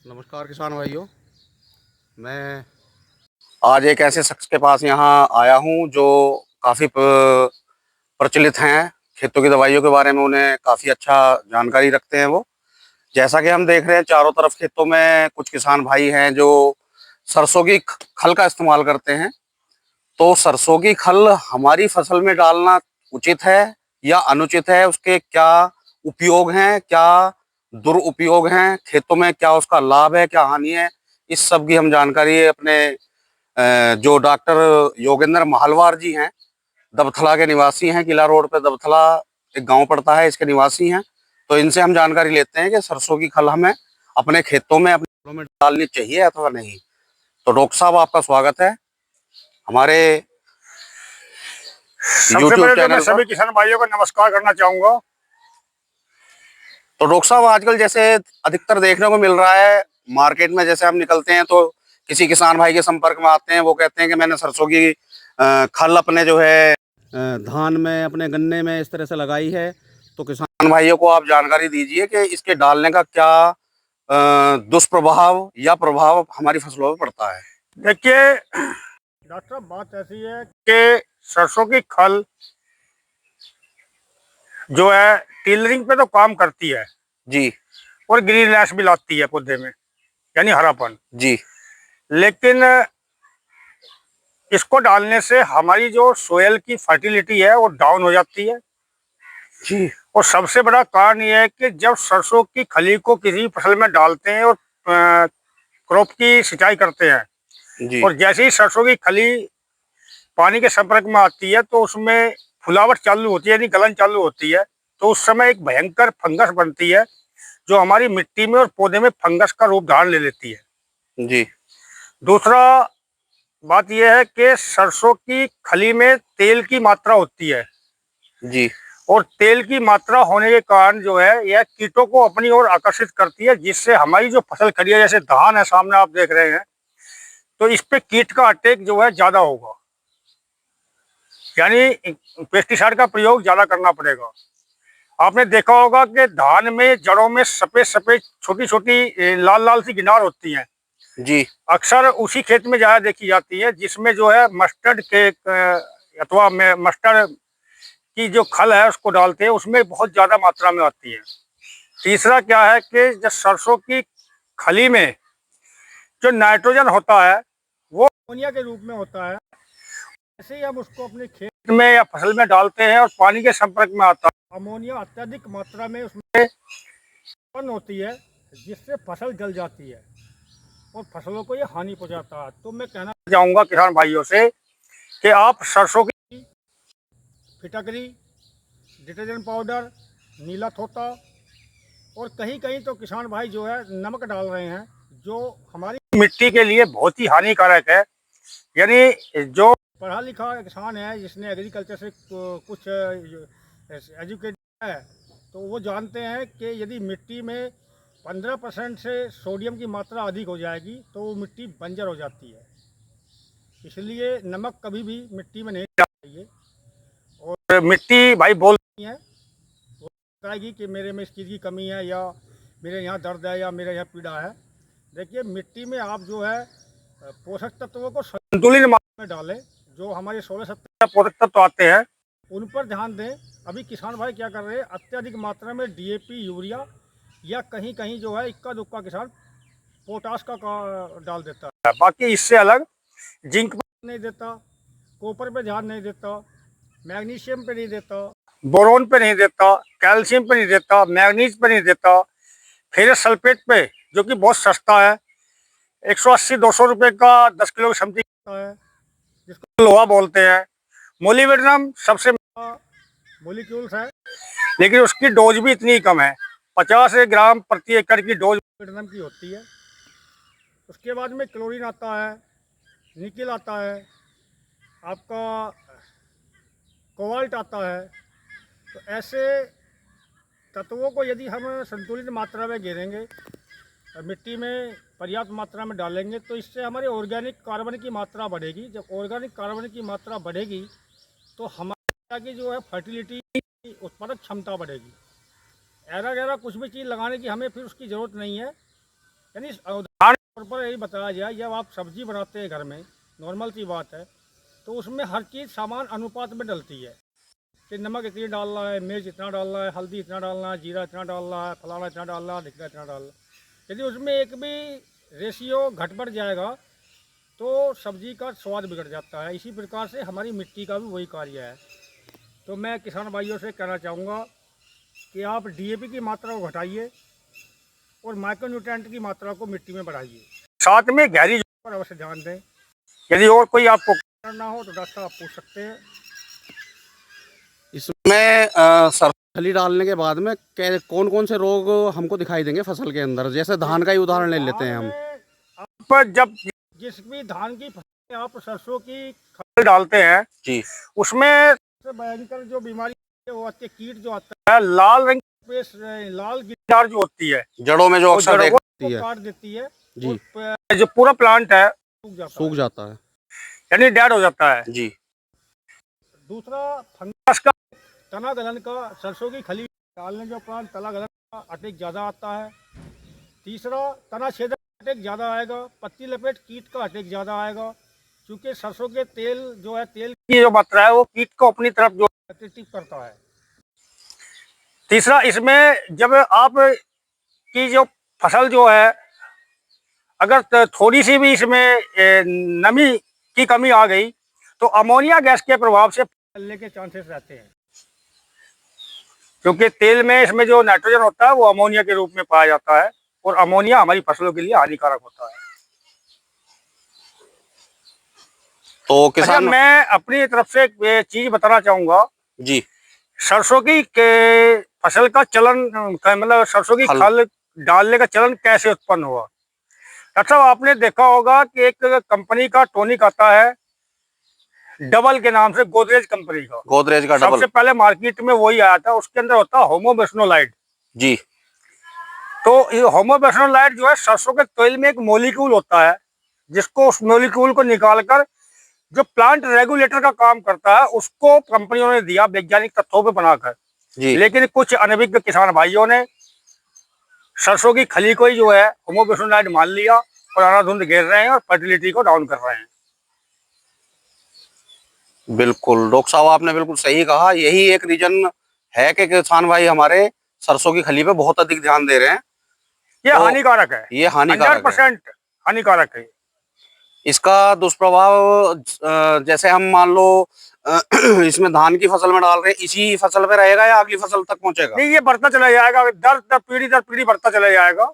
नमस्कार किसान भाइयों। मैं आज एक ऐसे शख्स के पास यहाँ आया हूँ जो काफ़ी प्रचलित हैं खेतों की दवाइयों के बारे में। उन्हें काफ़ी अच्छा जानकारी रखते हैं वो। जैसा कि हम देख रहे हैं चारों तरफ खेतों में कुछ किसान भाई हैं जो सरसों की खल का इस्तेमाल करते हैं। तो सरसों की खल हमारी फसल में डालना उचित है या अनुचित है? उसके क्या उपयोग हैं, क्या दुरुपयोग हैं, खेतों में क्या उसका लाभ है, क्या हानि है? इस सब की हम जानकारी अपने जो डॉक्टर योगेंद्र महालवार जी हैं, दबथला के निवासी हैं, किला रोड पे दबथला एक गांव पड़ता है, इसके निवासी हैं। तो इनसे हम जानकारी लेते हैं कि सरसों की खल हमें अपने खेतों में, अपने फसलों में डालनी चाहिए अथवा नहीं। तो डॉक्टर साहब, आपका स्वागत है हमारे सबसे यूट्यूब पहले तो मैं चैनल पर। सभी किसान भाइयों को नमस्कार करना चाहूंगा। तो डॉक्टर साहब, आजकल जैसे अधिकतर देखने को मिल रहा है मार्केट में, जैसे हम निकलते हैं तो किसी किसान भाई के संपर्क में आते हैं, वो कहते हैं कि मैंने सरसों की खल अपने जो है धान में, अपने गन्ने में इस तरह से लगाई है। तो किसान भाइयों को आप जानकारी दीजिए कि इसके डालने का क्या दुष्प्रभाव या प्रभाव हमारी फसलों में पड़ता है। देखिए डॉक्टर साहब, बात ऐसी है कि सरसों की खल जो है टीलरिंग पे तो काम करती है जी और ग्रीननेस भी लाती है पौधे में, यानी हरापन। जी लेकिन इसको डालने से हमारी जो सोयल की फर्टिलिटी है वो डाउन हो जाती है। जी और सबसे बड़ा कारण ये है कि जब सरसों की खली को किसी फसल में डालते हैं और क्रॉप की सिंचाई करते हैं, जी और जैसे ही सरसों की खली पानी के संपर्क में आती है तो उसमें फुलावट चालू होती है, यानी गलन चालू होती है। तो उस समय एक भयंकर फंगस बनती है जो हमारी मिट्टी में और पौधे में फंगस का रूप धारण ले लेती है। जी दूसरा बात यह है कि सरसों की खली में तेल की मात्रा होती है, जी और तेल की मात्रा होने के कारण जो है यह कीटों को अपनी ओर आकर्षित करती है, जिससे हमारी जो फसल खड़ी है, जैसे धान है सामने आप देख रहे हैं, तो इस पे कीट का अटैक जो है ज्यादा होगा, यानी पेस्टिसाइड का प्रयोग ज्यादा करना पड़ेगा। आपने देखा होगा कि धान में जड़ों में सफेद सफेद छोटी छोटी लाल लाल सी गिनार होती हैं। जी अक्सर उसी खेत में ज्यादा देखी जाती है जिसमें जो है मस्टर्ड के अथवा मस्टर्ड की जो खल है उसको डालते हैं, उसमें बहुत ज्यादा मात्रा में आती है। तीसरा क्या है कि जब सरसों की खली में जो नाइट्रोजन होता है वो अमोनिया के रूप में होता है। ऐसे ही हम उसको अपने खेत में या फसल में डालते हैं और पानी के संपर्क में आता है, अमोनिया अत्यधिक मात्रा में उसमें उत्पन्न होती है, जिससे फसल जल जाती है और फसलों को ये हानि पहुंचाता है। तो मैं कहना चाहूँगा किसान भाइयों से कि आप सरसों की फिटकरी, डिटर्जेंट पाउडर, नीला थोता, और कहीं कहीं तो किसान भाई जो है नमक डाल रहे हैं, जो हमारी मिट्टी के लिए बहुत ही हानिकारक है। यानी जो पढ़ा लिखा किसान है, जिसने एग्रीकल्चर से कुछ एजुकेट है, तो वो जानते हैं कि यदि मिट्टी में 15% से सोडियम की मात्रा अधिक हो जाएगी तो वो मिट्टी बंजर हो जाती है। इसलिए नमक कभी भी मिट्टी में नहीं डालना चाहिए। और मिट्टी भाई बोलती है, वो बताएगी कि मेरे में इस चीज़ की कमी है, या मेरे यहाँ दर्द है, या मेरे यहाँ पीड़ा है। देखिए, मिट्टी में आप जो है पोषक तत्वों को संतुलित मात्रा में डालें। जो हमारे 16-17 पोषक तत्व आते हैं उन पर ध्यान दें। अभी किसान भाई क्या कर रहे हैं, अत्यधिक मात्रा में डीएपी, यूरिया, या कहीं कहीं जो है इक्का दुक्का किसान पोटास का डाल देता है। बाकी इससे अलग जिंक पर नहीं देता, कॉपर पे ध्यान नहीं देता, मैग्नीशियम पे नहीं देता, बोरोन पे नहीं देता, कैल्शियम पे नहीं देता, मैग्नीज पे नहीं देता, फेरस सल्फेट पे जो कि बहुत सस्ता है, 180-200 रुपये का 10 किलो की समथिंग है, जिसको लोहा बोलते हैं। मोलिब्डेनम सबसे मोलिक्यूल्स है, लेकिन उसकी डोज भी इतनी कम है, 50 ग्राम प्रति एकड़ की डोज मोलिब्डेनम की होती है। उसके बाद में क्लोरीन आता है, निकेल आता है, आपका कोबाल्ट आता है। तो ऐसे तत्वों को यदि हम संतुलित मात्रा में घेरेंगे, मिट्टी में पर्याप्त मात्रा में डालेंगे, तो इससे हमारे ऑर्गेनिक कार्बन की मात्रा बढ़ेगी। जब ऑर्गेनिक कार्बन की मात्रा बढ़ेगी तो हमारे की जो है फर्टिलिटी, उत्पादक क्षमता बढ़ेगी। ऐरा गैरा कुछ भी चीज़ लगाने की हमें फिर उसकी ज़रूरत नहीं है। यानी उदाहरण के तौर पर यही बताया जाए, जब आप सब्जी बनाते हैं घर में, नॉर्मल सी बात है, तो उसमें हर चीज़ समान अनुपात में डलती है कि नमक इतनी डालना है, मिर्च इतना डालना है, हल्दी इतना डालना है, जीरा इतना डालना है, फलाना इतना डालना है, ढिकना इतना डालना है। यदि उसमें एक भी रेशियो घट बढ़ जाएगा तो सब्जी का स्वाद बिगड़ जाता है। इसी प्रकार से हमारी मिट्टी का भी वही कार्य है। तो मैं किसान भाइयों से कहना चाहूँगा कि आप डीएपी की मात्रा को घटाइए और माइक्रोन्यूट्रिएंट की मात्रा को मिट्टी में बढ़ाइए। साथ में गहरी पर अवश्य ध्यान दें। यदि और कोई आपको करना हो तो डॉक्टर साहब आप पूछ सकते हैं। इसमें सरसों खली डालने के बाद में कौन कौन से रोग हमको दिखाई देंगे फसल के अंदर? जैसे धान का ही उदाहरण ले लेते हैं हम। आप जब जिस भी धान की फसल आप सरसों की खल डालते हैं जी, उसमें सबसे भयंकर जो बीमारी है वो आती है, कीट जो आता है, लाल रंग पे लाल गिरदार जो होती है जड़ों में जो अक्सर देखती है, काट देती है जी, जो पूरा प्लांट है सूख जाता है, यानी डेड हो जाता है जी। दूसरा फंगस का, तना गलन का, सरसों की खली डालने के उपरांत तना गलन का अटैक ज़्यादा आता है। तीसरा तना छेदक अटैक ज़्यादा आएगा। पत्ती लपेट कीट का अटैक ज़्यादा आएगा, क्योंकि सरसों के तेल जो है, तेल की जो मात्रा है वो कीट को अपनी तरफ जो अट्रैक्टिव करता है। तीसरा, इसमें जब आप की जो फसल जो है, अगर थोड़ी सी भी इसमें नमी की कमी आ गई तो अमोनिया गैस के प्रभाव से फैलने के चांसेस रहते हैं, क्योंकि तेल में इसमें जो नाइट्रोजन होता है वो अमोनिया के रूप में पाया जाता है और अमोनिया हमारी फसलों के लिए हानिकारक होता है। तो किसान मैं अपनी तरफ से एक चीज बताना चाहूंगा जी। सरसों की फसल का चलन, मतलब सरसों की खल डालने का चलन कैसे उत्पन्न हुआ। डॉक्टर साहब, आपने देखा होगा कि एक कंपनी का टॉनिक आता है डबल के नाम से, गोदरेज कंपनी का, गोदरेज का डबल। सबसे पहले मार्केट में वही आया था। उसके अंदर होता है होमोबेसनोलाइड जी। तो ये होमोबेसनोलाइड जो है, सरसों के तेल में एक मॉलिक्यूल होता है जिसको, उस मॉलिक्यूल को निकालकर जो प्लांट रेगुलेटर का काम करता है उसको कंपनियों ने दिया वैज्ञानिक तथ्यों पे बनाकर। लेकिन कुछ अनभिज्ञ किसान भाइयों ने सरसों की खली को ही जो है होमोबेसनोलाइड मान लिया और अंधाधुंध घेर रहे हैं और फर्टिलिटी को डाउन कर रहे हैं। बिल्कुल डॉक्टर साहब, आपने बिल्कुल सही कहा। यही एक रीजन है कि किसान भाई हमारे सरसों की खली पे बहुत अधिक ध्यान दे रहे हैं। ये हानिकारक है, ये हानिकारक 100% हानिकारक है। इसका दुष्प्रभाव जैसे हम मान लो इसमें धान की फसल में डाल रहे हैं, इसी फसल पे रहेगा या अगली फसल तक पहुंचेगा? नहीं, ये बढ़ता चला जाएगा, दर पीढ़ी बढ़ता चला जाएगा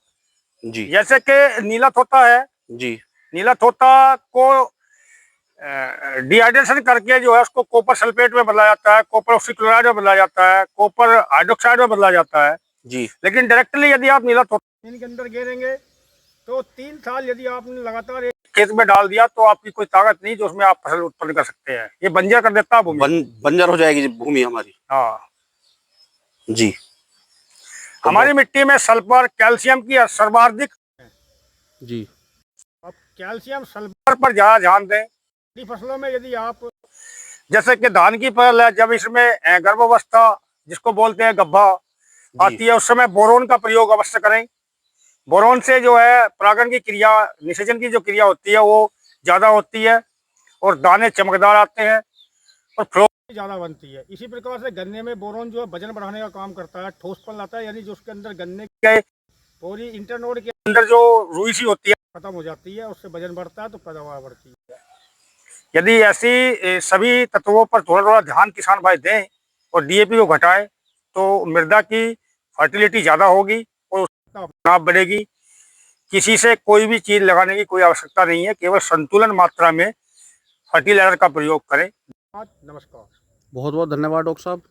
जी। जैसे कि नीला तोता है जी, नीला तोता को डिहाइड्रेशन करके जो है उसको कॉपर सल्फेट में बदला जाता है, कॉपर ऑक्सीक्लोराइड में बदला जाता है, कॉपर हाइड्रोक्साइड में बदला जाता है जी। लेकिन डायरेक्टली यदि आप नीला तोता इनके अंदर गिरेंगे तो 3 साल यदि आपने लगातार एक खेत में डाल दिया तो आपकी कोई ताकत नहीं जो उसमें आप फसल उत्पन्न कर सकते हैं। ये बंजर कर देता है भूमि, बंजर हो जाएगी भूमि हमारी। हाँ जी। हमारी मिट्टी में सल्फर कैल्शियम की सर्वाधिक जी। अब कैल्शियम सल्फर पर ज्यादा ध्यान दें। फसलों में यदि आप, जैसे कि धान की फसल है, जब इसमें गर्भावस्था जिसको बोलते हैं गब्भा आती है, उस समय बोरोन का प्रयोग अवश्य करें। बोरोन से जो है परागण की क्रिया, निषेचन की जो क्रिया होती है वो ज्यादा होती है और दाने चमकदार आते हैं और फ्लोर ज्यादा बनती है। इसी प्रकार से गन्ने में बोरोन जो है वजन बढ़ाने का काम करता है, ठोसपन लाता है, यानी जो उसके अंदर गन्ने के पूरी इंटरनोड के अंदर जो रुई सी होती है खत्म हो जाती है, उससे वजन बढ़ता है तो पैदावार बढ़ती है। यदि ऐसी सभी तत्वों पर थोड़ा थोड़ा ध्यान किसान भाई दें और डीएपी को घटाएं तो मृदा की फर्टिलिटी ज़्यादा होगी और उसका लाभ बढ़ेगी। किसी से कोई भी चीज़ लगाने की कोई आवश्यकता नहीं है, केवल संतुलन मात्रा में फर्टिलाइजर का प्रयोग करें। नमस्कार। बहुत बहुत धन्यवाद डॉक्टर साहब।